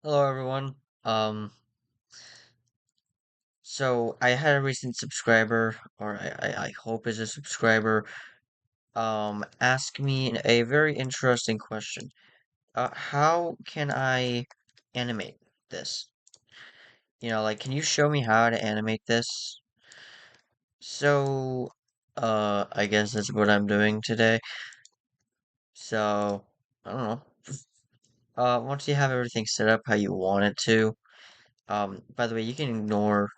Hello everyone. Um, so I had a recent subscriber, or I hope is a subscriber, ask me a very interesting question. How can I animate this? Can you show me how to animate this? So, I guess that's what I'm doing today. So, I don't know. Once you have everything set up how you want it to, by the way, you can ignore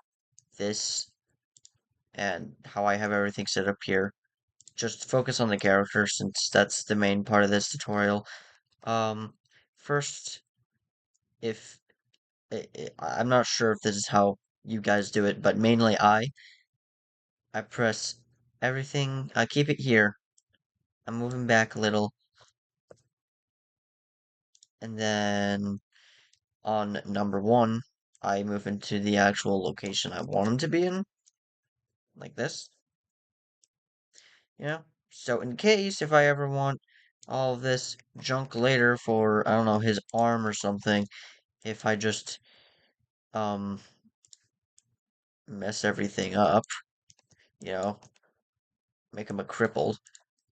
this and how I have everything set up here. Just focus on the character since that's the main part of this tutorial. Um, First, if I'm not sure if this is how you guys do it, but mainly I press everything. I keep it here. I'm moving back a little, and then on number one, I move into the actual location I want him to be in, like this. You know. So in case if I ever want all this junk later for I don't know his arm or something, if I just um mess everything up, you know, make him a crippled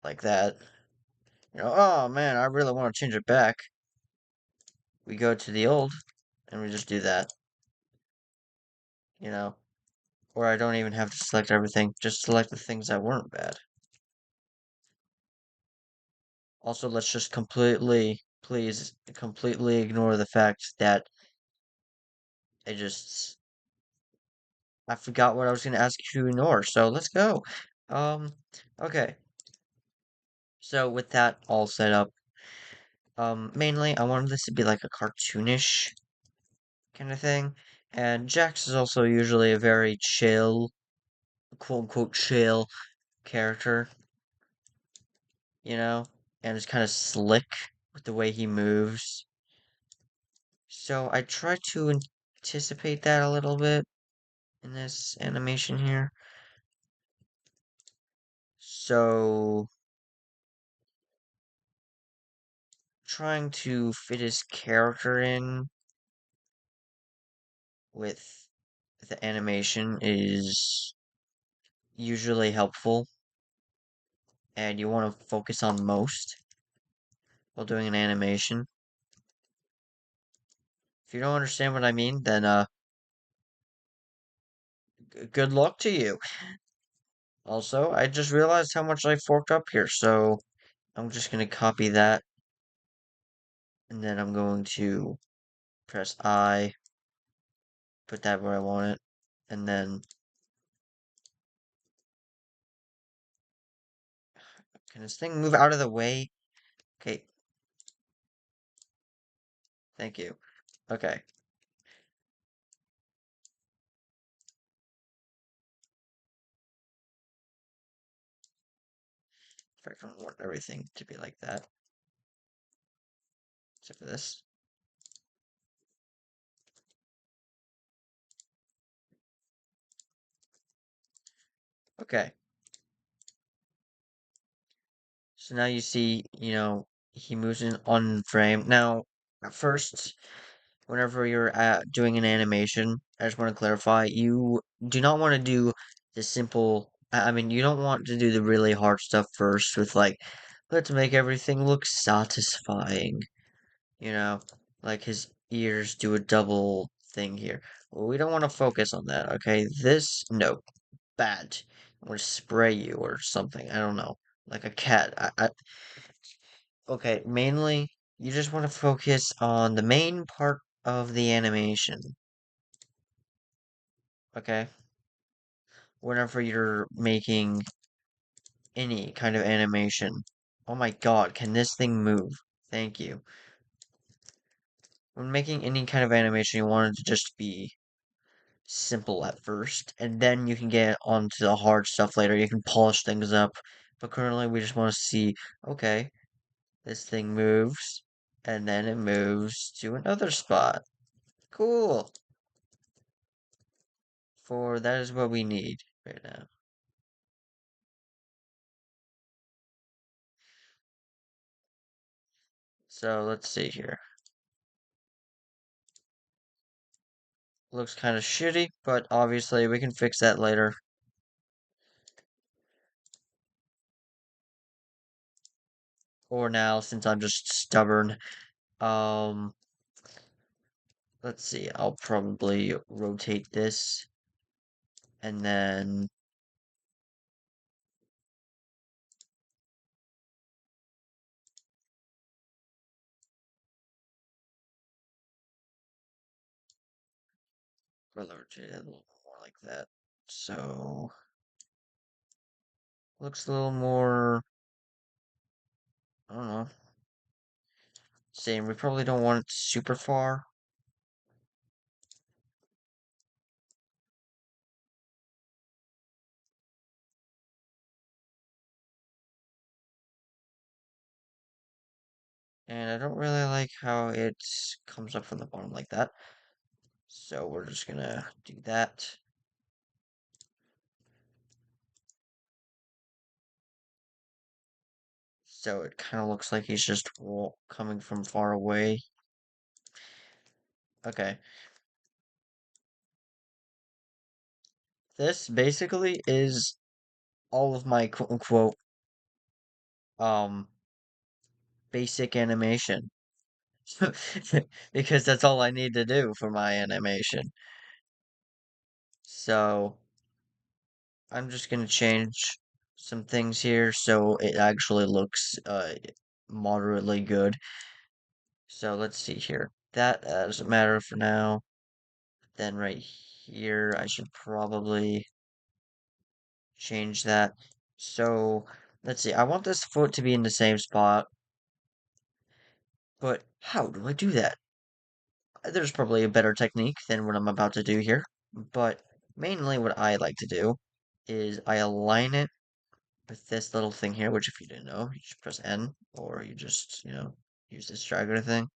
like that. Oh man, I really want to change it back. We go to the old and we just do that, you know. Or I don't even have to select everything, just select the things that weren't bad. Also, let's just please, completely ignore the fact that I just I forgot what I was gonna ask you to ignore, so let's go. Um, okay. So with that all set up, mainly I wanted this to be like a cartoonish kind of thing. And Jax is also usually a very chill, quote unquote chill character, you know? And is kind of slick with the way he moves. So I try to anticipate that a little bit in this animation here. So trying to fit his character in with the animation is usually helpful, and you want to focus on most while doing an animation. If you don't understand what I mean, then good luck to you. Also, I just realized how much I forked up here, so I'm just gonna copy that, and then I'm going to press I, put that where I want it, and then can this thing move out of the way? Okay, thank you. Okay, I don't want everything to be like that, except for this. Okay, so now you see, he moves in on frame. Now, at first, whenever you're doing an animation, I just want to clarify, you do not want to do the simple, I mean, you don't want to do the really hard stuff first with like, let's make everything look satisfying, you know, like his ears do a double thing here. Well, we don't want to focus on that, okay? This, no, bad. I'm gonna spray you or something, I don't know, like a cat. Okay, mainly, you just want to focus on the main part of the animation, okay? Whenever you're making any kind of animation. Oh my god, can this thing move? Thank you. When making any kind of animation, you want it to just be simple at first, and then you can get onto the hard stuff later. You can polish things up. But currently, we just want to see, okay, this thing moves, and then it moves to another spot. Cool. For that is what we need right now. So let's see here. looks kind of shitty, but obviously we can fix that later. Or now, since I'm just stubborn. Um, let's see, I'll probably rotate this, and then rotate it a little more like that. So, looks a little more, I don't know. Same, we probably don't want it super far. And I don't really like how it comes up from the bottom like that. So we're just gonna do that. So it kind of looks like he's just coming from far away. Okay. This basically is all of my quote unquote um basic animation. Because that's all I need to do for my animation. So I'm just gonna change some things here so it actually looks moderately good. So let's see here. That doesn't matter for now. Then right here, I should probably change that. So let's see. I want this foot to be in the same spot, but how do I do that? There's probably a better technique than what I'm about to do here, but mainly what I like to do is I align it with this little thing here, which if you didn't know, you just press N, or you just, use this dragger thing.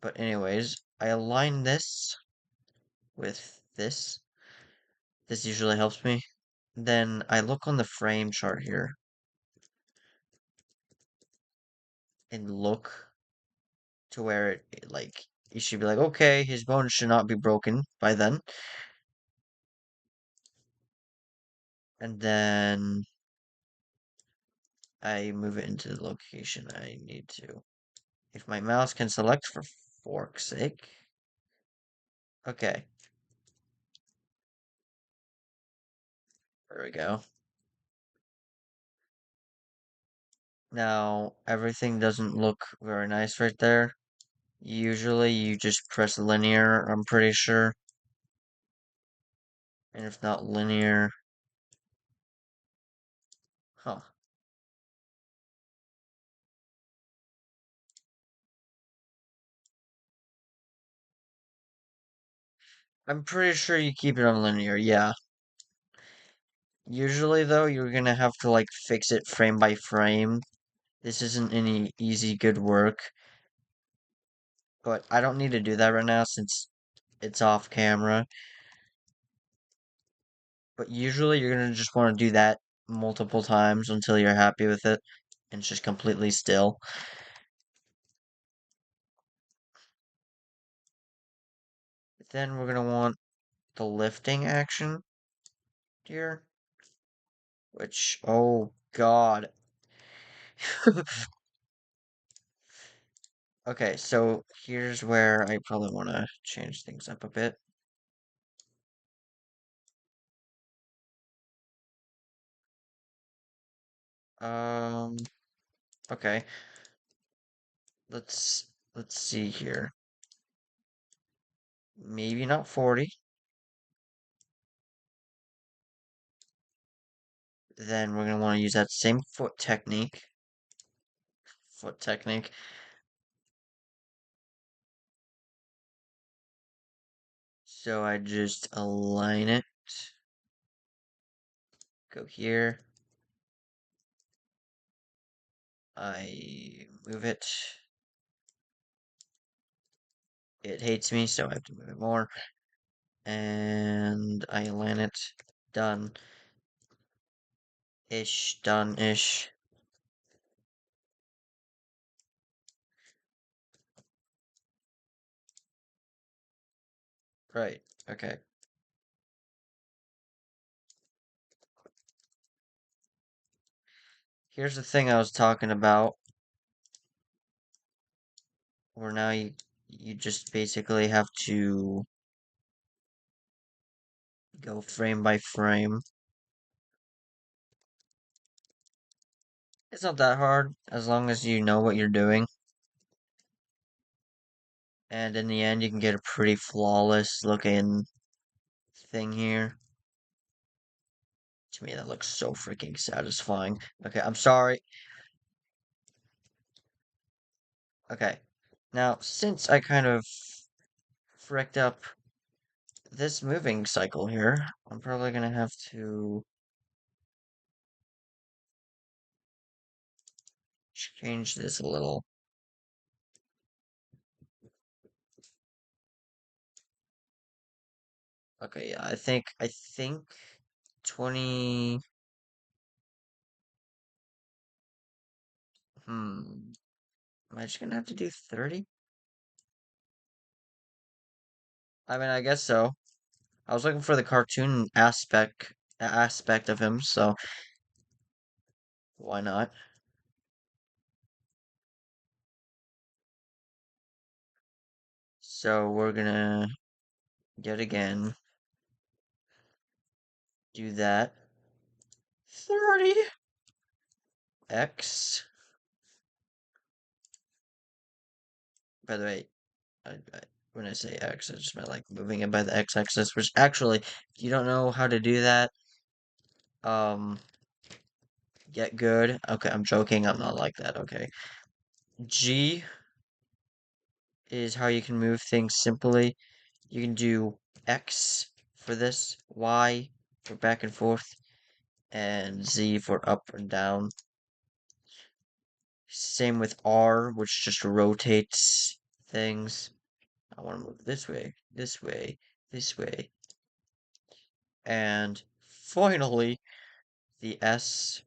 But anyways, I align this with this. This usually helps me. Then I look on the frame chart here and look to where like, you should be like, okay, his bones should not be broken by then. And then I move it into the location I need to. If my mouse can select for fork's sake. Okay, there we go. Now, everything doesn't look very nice right there. Usually you just press linear, I'm pretty sure. And if not linear, huh. I'm pretty sure you keep it on linear, yeah. Usually though, you're gonna have to like fix it frame by frame. This isn't any easy good work, but I don't need to do that right now since it's off camera. But usually you're gonna just want to do that multiple times until you're happy with it and it's just completely still. Then we're gonna want the lifting action here, which, oh God. Okay, so here's where I probably want to change things up a bit. Um, okay. Let's see here. Maybe not 40. Then we're gonna want to use that same foot technique. Foot technique. So I just align it. Go here. I move it. It hates me, so I have to move it more. And I align it. Done. Ish. Done-ish. Right. Okay. Here's the thing I was talking about, where now you just basically have to go frame by frame. It's not that hard as long as you know what you're doing. And in the end, you can get a pretty flawless looking thing here. To me, that looks so freaking satisfying. Okay, I'm sorry. Okay. Now, since I kind of fricked up this moving cycle here, I'm probably gonna have to change this a little. Okay, yeah, I think 20. Hmm. Am I just gonna have to do 30? I mean, I guess so. I was looking for the cartoon aspect of him, so why not? So we're gonna yet again do that. 30 x. By the way, when I say x, I just meant like moving it by the x-axis, which actually, if you don't know how to do that, um, get good. Okay, I'm joking. I'm not like that. Okay. G is how you can move things simply. You can do X for this, Y for back and forth, and Z for up and down. Same with R, which just rotates things. I want to move this way, this way, this way. And finally, the S,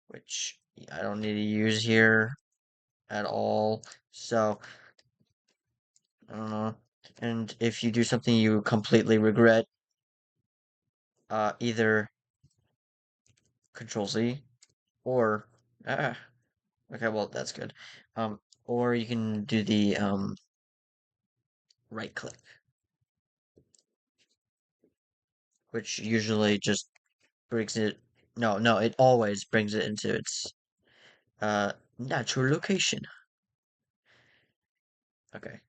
which I don't need to use here at all. So, I don't know. And if you do something you completely regret, either Control Z or ah, okay, well that's good. Or you can do the right click, which usually just brings it. No, no, it always brings it into its natural location. Okay,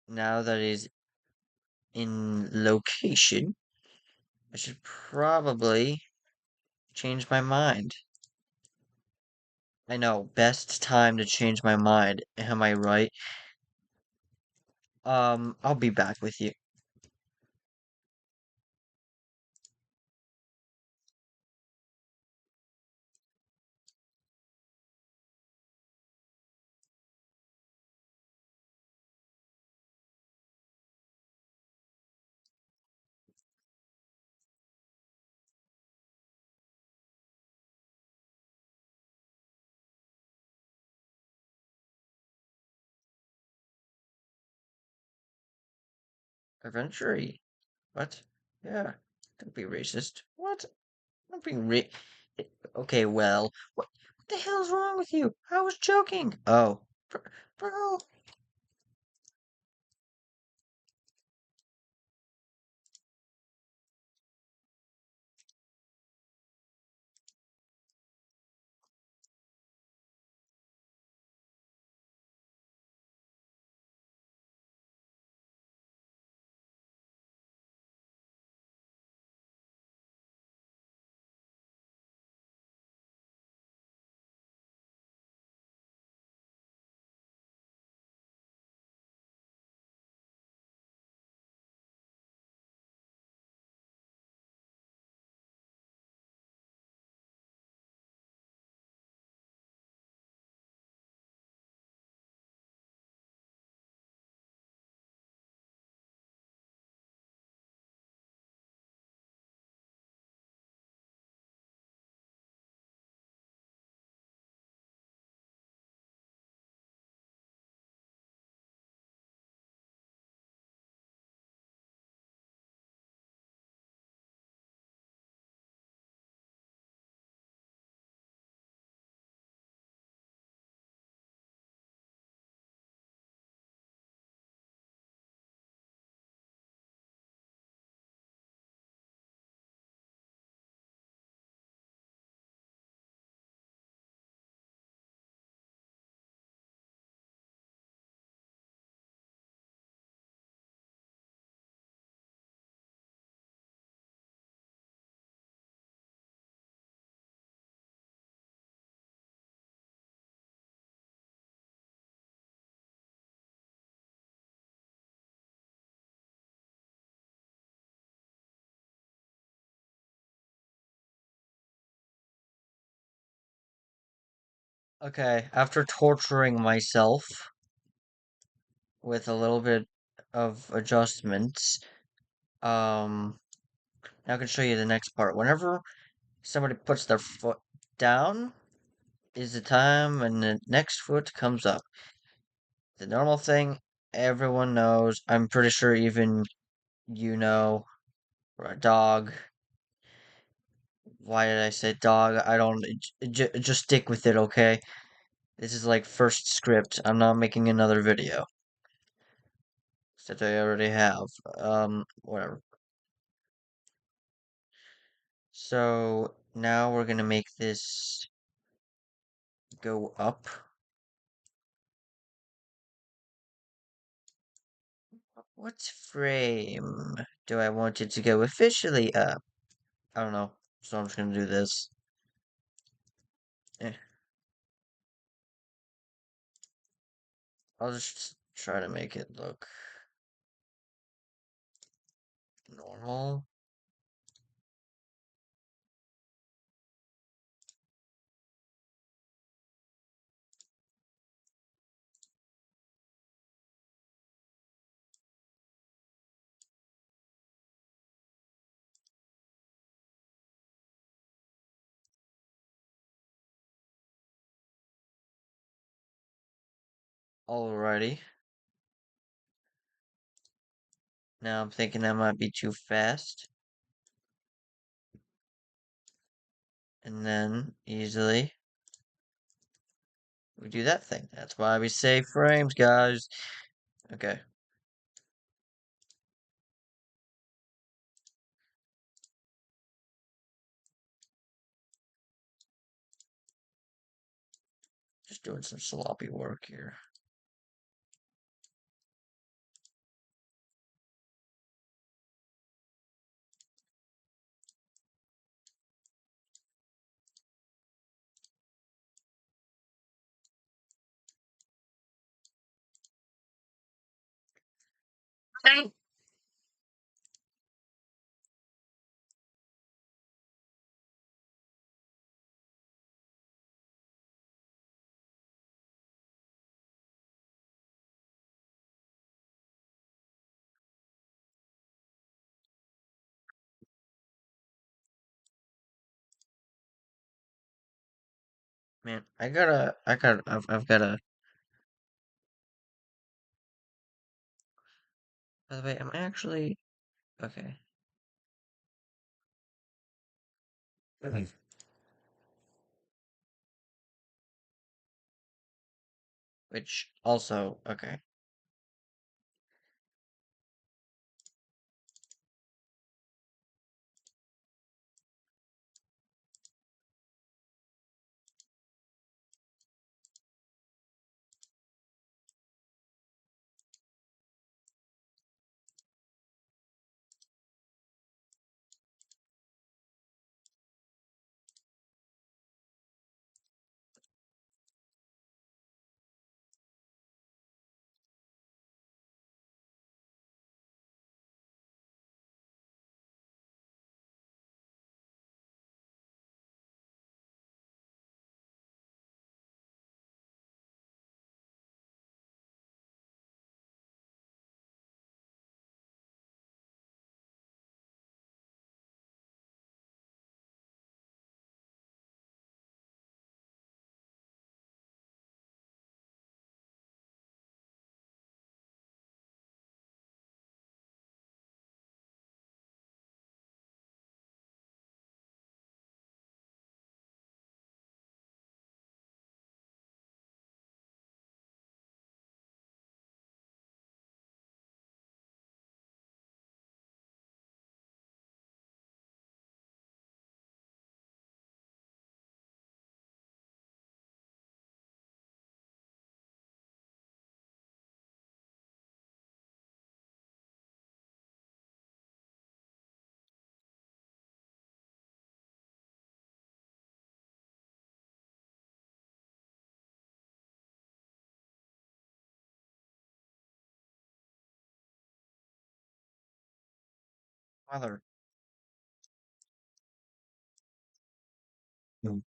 now that it's in location, I should probably change my mind. I know, best time to change my mind. Am I right? I'll be back with you. Eventually. What? Yeah. Don't be racist. What? Don't be Okay, well, what the hell's wrong with you? I was joking. Oh, bro. Okay, after torturing myself with a little bit of adjustments, um, now I can show you the next part. Whenever somebody puts their foot down, is the time when the next foot comes up. The normal thing everyone knows. I'm pretty sure even you know, or a dog. Why did I say dog? I don't. Just stick with it, okay? This is like first script. I'm not making another video. Except I already have. Whatever. So now we're gonna make this go up. What frame do I want it to go officially up? I don't know. So I'm just gonna do this. Eh, I'll just try to make it look normal. Alrighty. Now I'm thinking that might be too fast. And then easily we do that thing. That's why we save frames, guys. Okay. Just doing some sloppy work here. Man, I've gotta. By the way, I'm actually okay. Mhm. Which also okay. Mother. Mm.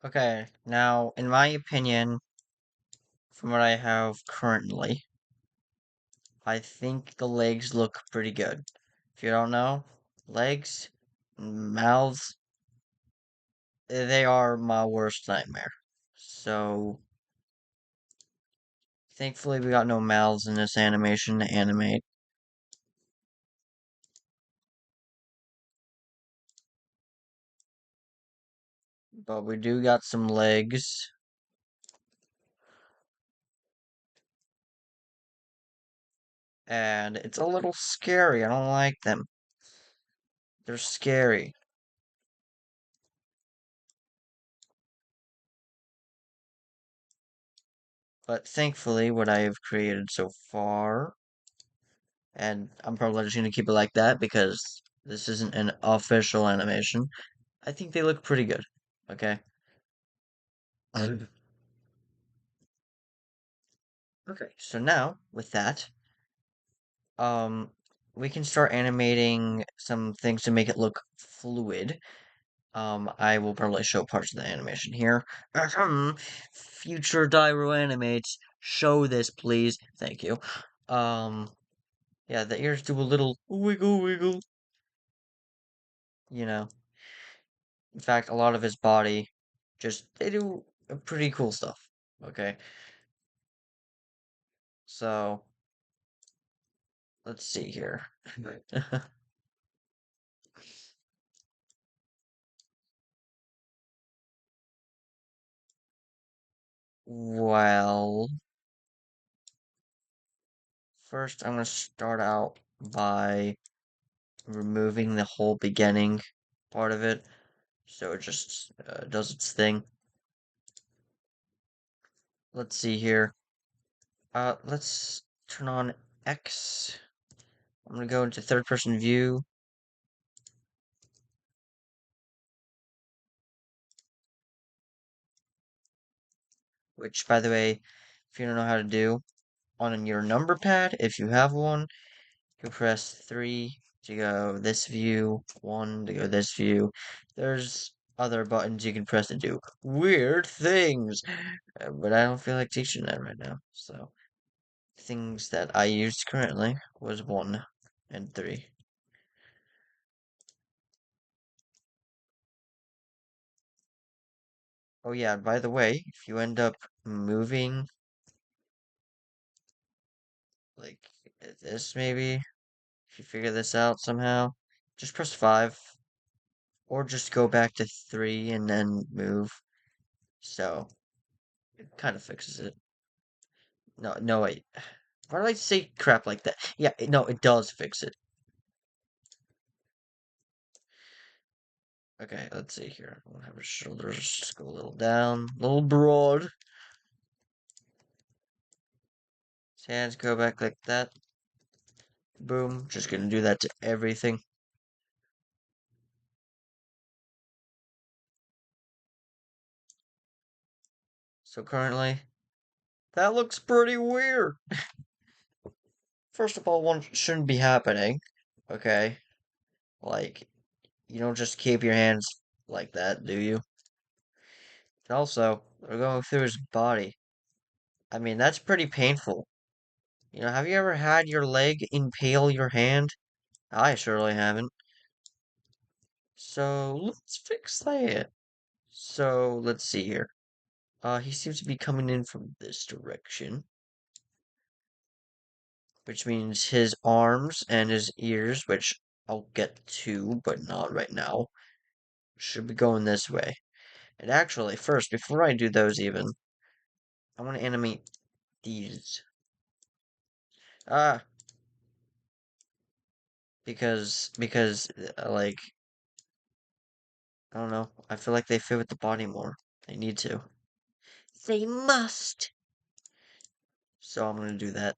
Okay, now, in my opinion, from what I have currently, I think the legs look pretty good. If you don't know, legs, mouths, they are my worst nightmare. So, thankfully we got no mouths in this animation to animate. But we do got some legs. And it's a little scary. I don't like them. They're scary. But thankfully, what I have created so far, and I'm probably just going to keep it like that because this isn't an official animation. I think they look pretty good. Okay. Okay, so now with that, um, we can start animating some things to make it look fluid. I will probably show parts of the animation here. Future Dyro Animates, show this, please. Thank you. Um, yeah, the ears do a little wiggle wiggle. You know, in fact, a lot of his body just they do pretty cool stuff. Okay, so let's see here. Well, first I'm gonna start out by removing the whole beginning part of it, so it just does its thing. Let's see here. Let's turn on X. I'm gonna go into third person view. Which, by the way, if you don't know how to do, on your number pad, if you have one, you press 3 to go this view, 1 to go this view. There's other buttons you can press to do weird things, but I don't feel like teaching that right now. So, things that I used currently was 1 and 3. Oh yeah, by the way, if you end up moving like this maybe, if you figure this out somehow, just press 5 or just go back to 3 and then move. So, it kind of fixes it. No, no, wait. Why do I say crap like that? Yeah, no, it does fix it. Okay, let's see here. We'll have his shoulders just go a little down, a little broad. His hands go back like that. Boom. Just gonna do that to everything. So currently, that looks pretty weird. First of all, one shouldn't be happening. Okay? Like, you don't just keep your hands like that, do you? And also, we're going through his body. I mean, that's pretty painful. You know, have you ever had your leg impale your hand? I surely haven't. So, let's fix that. So, let's see here. He seems to be coming in from this direction, which means his arms and his ears, which I'll get to, but not right now, should be going this way. And actually, first, before I do those even, I want to animate these. Ah, because like I don't know, I feel like they fit with the body more. They need to. They must. So I'm gonna do that.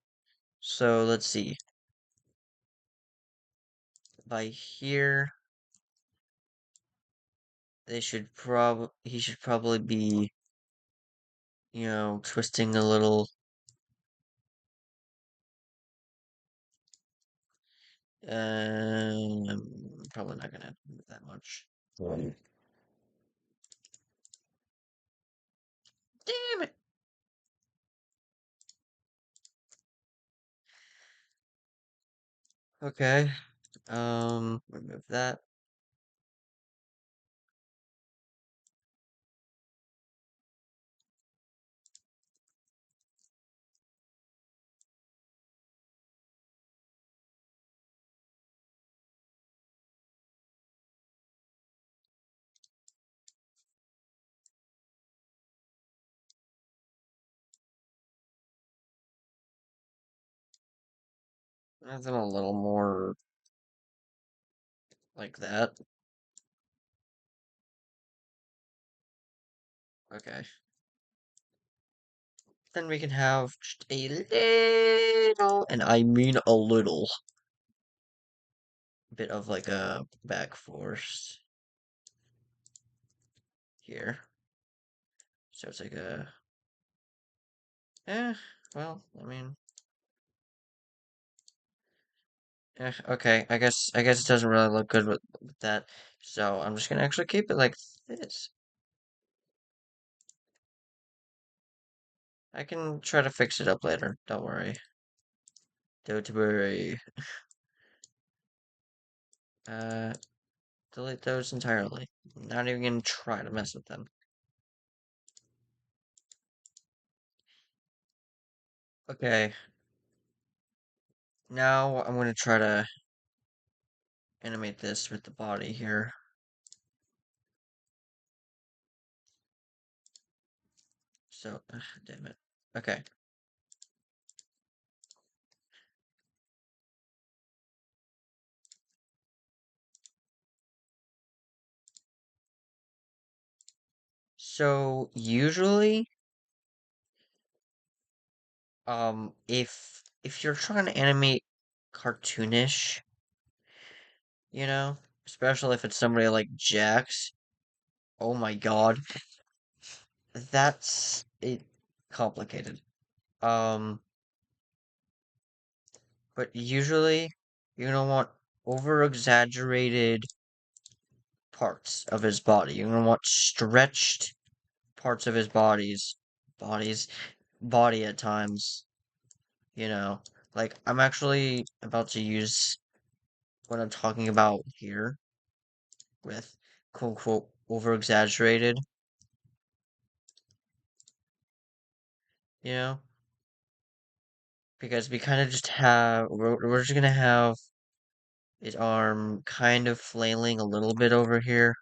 So let's see. By here, he should probably be, twisting a little. I'm probably not gonna move that much. Okay. Remove that. Add them a little more like that. Okay. Then we can have just a little, and I mean a little, bit of like a back force here. So it's like a, well, I mean, okay. I guess it doesn't really look good with that. So I'm just gonna actually keep it like this. I can try to fix it up later. Don't worry. Don't worry. Uh, delete those entirely. Not even gonna try to mess with them. Okay. Now I'm gonna try to animate this with the body here. So, damn it. Okay. So usually, if you're trying to animate cartoonish, you know, especially if it's somebody like Jax, oh my god, that's it complicated. Um, but usually you're gonna want over exaggerated parts of his body. You're gonna want stretched parts of his bodies, body at times, you know. Like, I'm actually about to use what I'm talking about here with quote unquote over exaggerated, you know, because we kind of just have, we're just gonna have his arm kind of flailing a little bit over here.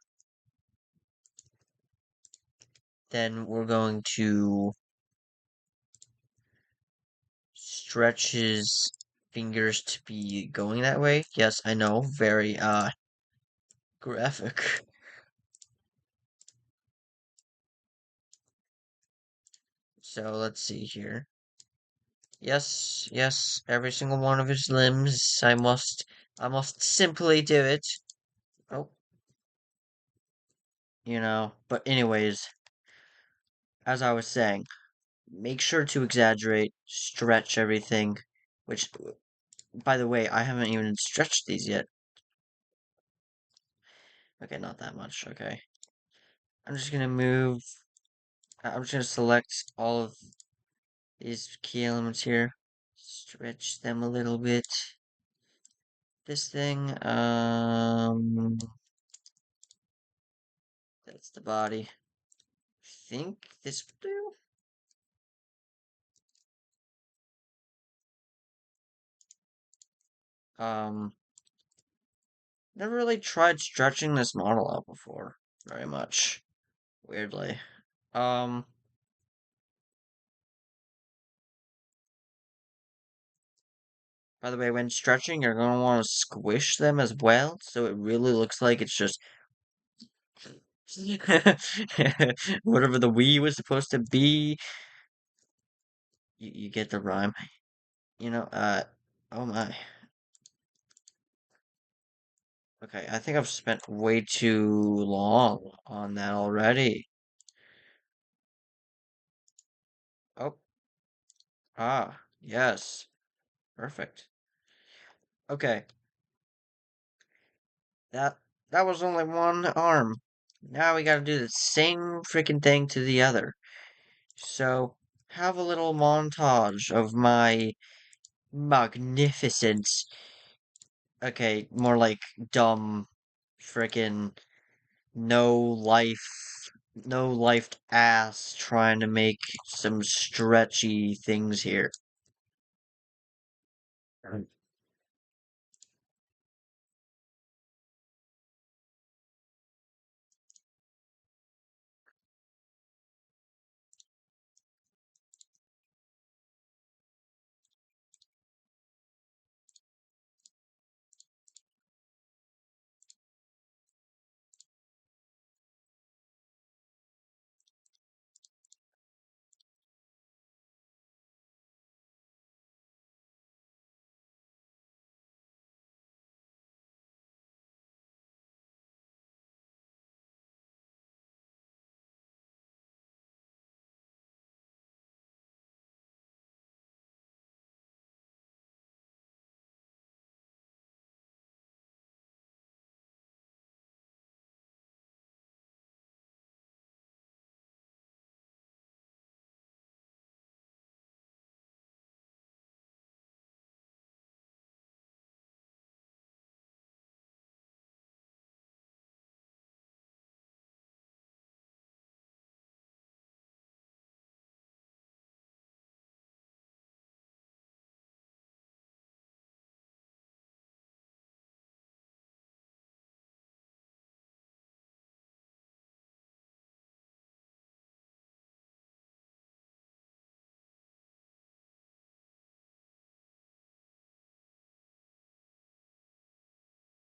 Then we're going to stretch his fingers to be going that way. Yes, I know, very graphic. So let's see here. Yes, yes, every single one of his limbs. I must simply do it. Oh, but anyways, as I was saying, make sure to exaggerate, stretch everything, which, by the way, I haven't even stretched these yet. Okay, not that much, okay. I'm just gonna move, I'm just gonna select all of these key elements here, stretch them a little bit. This thing, that's the body. I think this will do. Um, Never really tried stretching this model out before very much, weirdly. Um, by the way, when stretching, you're gonna want to squish them as well, so it really looks like it's just whatever the Wii was supposed to be. You get the rhyme, oh my. Okay, I think I've spent way too long on that already. Oh, yes, perfect. Okay, that that was only one arm. Now we gotta do the same freaking thing to the other. So, have a little montage of my magnificent Okay, more like dumb, frickin' no life, no life ass trying to make some stretchy things here.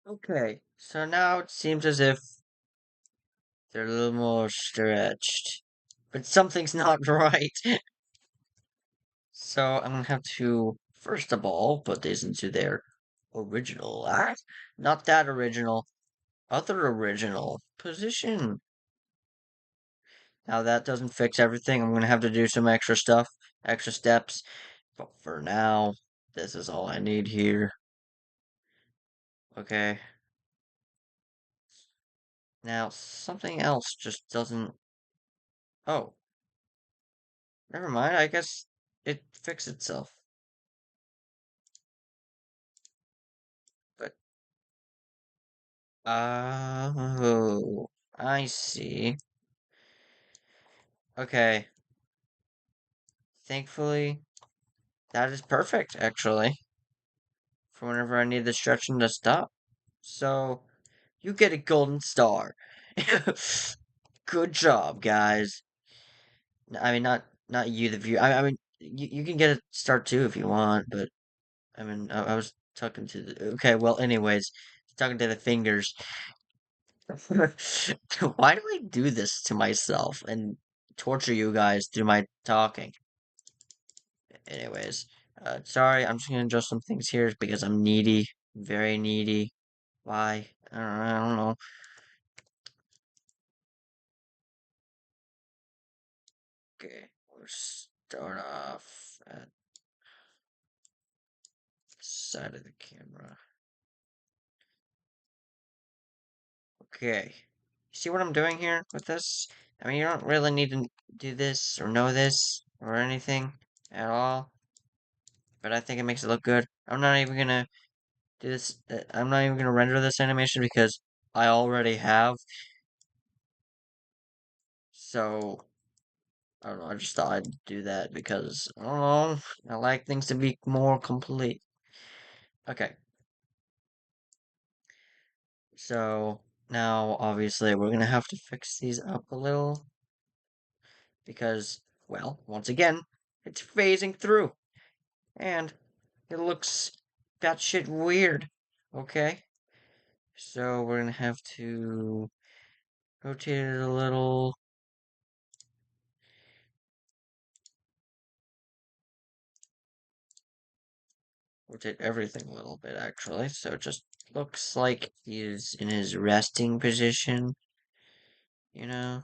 Okay, so now it seems as if they're a little more stretched, but something's not right. So I'm gonna have to, first of all, put these into their original, not that original, other original position. Now that doesn't fix everything. I'm gonna have to do some extra stuff, extra steps. But for now, this is all I need here. Okay. Now something else just doesn't. Oh, never mind. I guess it fixed itself. But oh, I see. Okay. Thankfully, that is perfect, actually, for whenever I need the stretching to stop. So, you get a golden star. Good job, guys. I mean, not you, the viewer. I mean, you can get a star too if you want, but I mean, I was talking to the. Okay, well, anyways, talking to the fingers. Why do I do this to myself and torture you guys through my talking? Anyways, sorry, I'm just gonna adjust some things here because I'm needy, very needy. Why? I don't know. Okay, we'll start off at the side of the camera. Okay, you see what I'm doing here with this? I mean, you don't really need to do this or know this or anything at all, but I think it makes it look good. I'm not even gonna do this. I'm not even gonna render this animation because I already have. So I don't know, I just thought I'd do that because, I don't know, I like things to be more complete. Okay, so now obviously we're gonna have to fix these up a little because, well, once again, it's phasing through and it looks batshit weird. Okay, so we're gonna have to rotate it a little. Rotate everything a little bit actually, so it just looks like he's in his resting position, you know?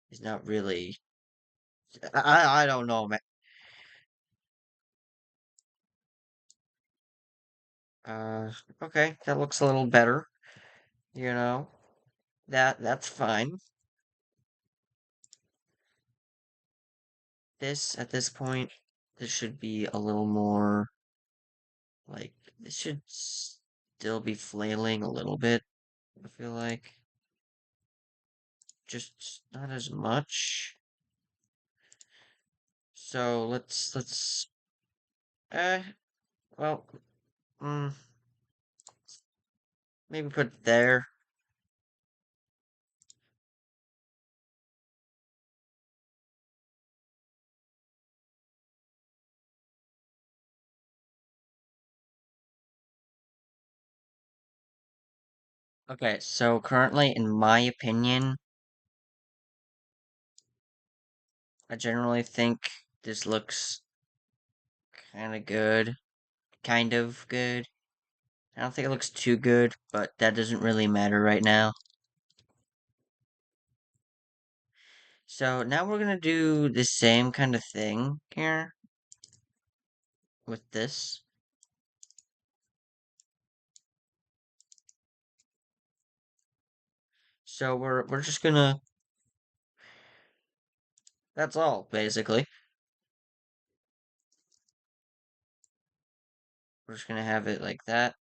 He's not really. I don't know, man. Uh, okay, that looks a little better, you know? That's fine. This, at this point, this should be a little more, like, this should still be flailing a little bit, I feel like. Just not as much. So uh well mm, maybe put it there. Okay, so currently in my opinion, I generally think this looks kinda good. Kind of good. I don't think it looks too good, but that doesn't really matter right now. So now we're gonna do the same kind of thing here with this. So we're just gonna that's all basically. We're just gonna have it like that.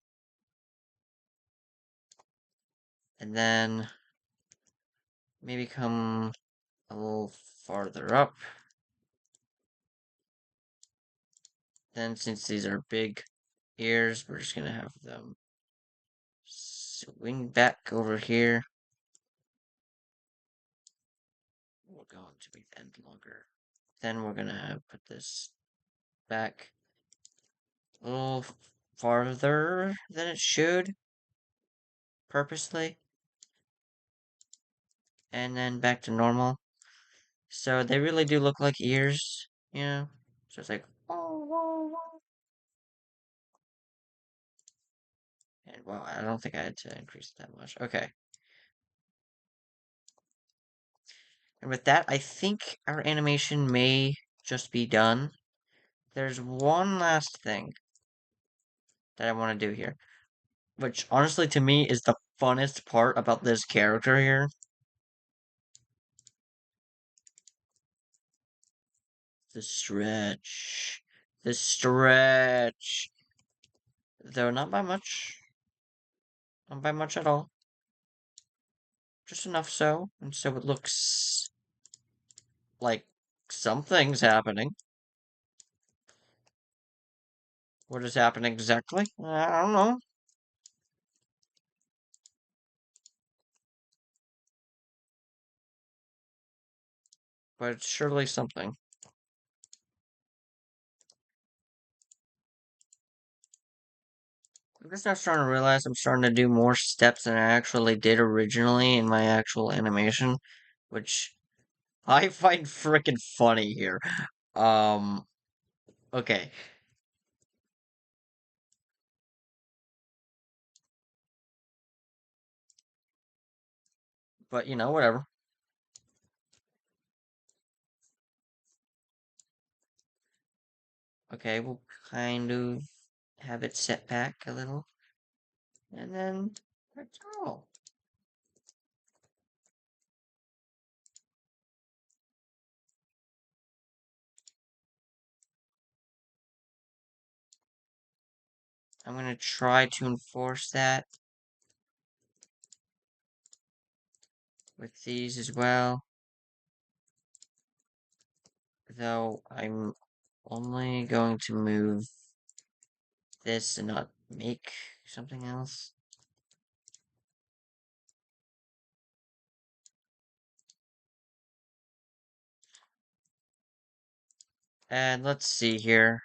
And then maybe come a little farther up. Then since these are big ears, we're just gonna have them swing back over here. We're going to make the end longer. Then we're gonna put this back a little farther than it should, purposely. And then back to normal. So they really do look like ears, you know? So it's like, and wow, I don't think I had to increase it that much. Okay. And with that, I think our animation may just be done. There's one last thing that I want to do here, which honestly to me is the funnest part about this character here. The stretch. The stretch. Though not by much. Not by much at all. Just enough so, and so it looks like something's happening. What is happening exactly? I don't know. But it's surely something. I'm just now starting to realize I'm starting to do more steps than I actually did originally in my actual animation, which I find freaking funny here. Um, okay. But, whatever. Okay, we'll kind of have it set back a little. And then, let's go. I'm going to try to enforce that with these as well. Though I'm only going to move this and not make something else. And let's see here.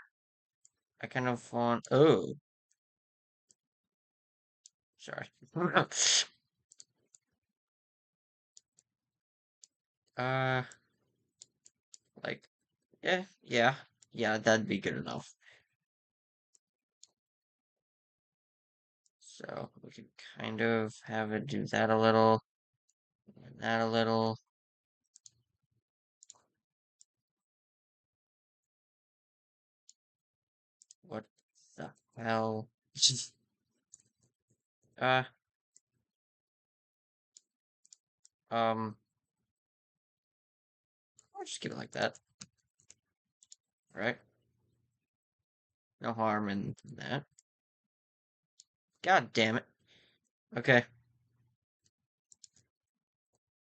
I kind of want. Oh, sorry. uh, like, yeah, that'd be good enough. So we can kind of have it do that a little, and that a little. What the hell? uh, um, I'll just keep it like that, right? No harm in that. God damn it. Okay.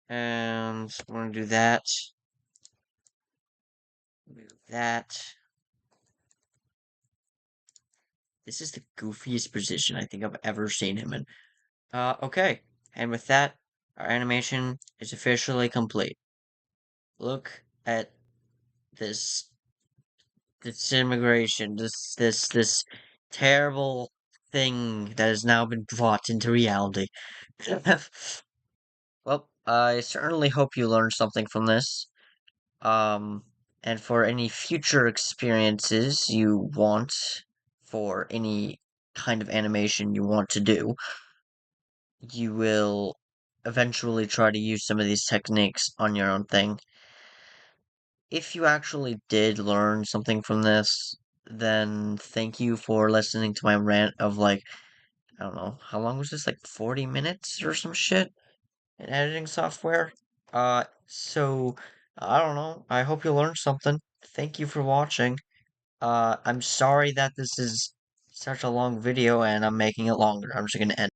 And we're gonna do that. Move that. This is the goofiest position I think I've ever seen him in. Okay. And with that, our animation is officially complete. Look at this disintegration, this terrible thing that has now been brought into reality. Well, I certainly hope you learned something from this. Um, and for any future experiences you want, for any kind of animation you want to do, you will eventually try to use some of these techniques on your own thing. If you actually did learn something from this, then thank you for listening to my rant of like, I don't know, how long was this? Like 40 minutes or some shit in editing software? So I don't know. I hope you learned something. Thank you for watching. I'm sorry that this is such a long video and I'm making it longer. I'm just gonna end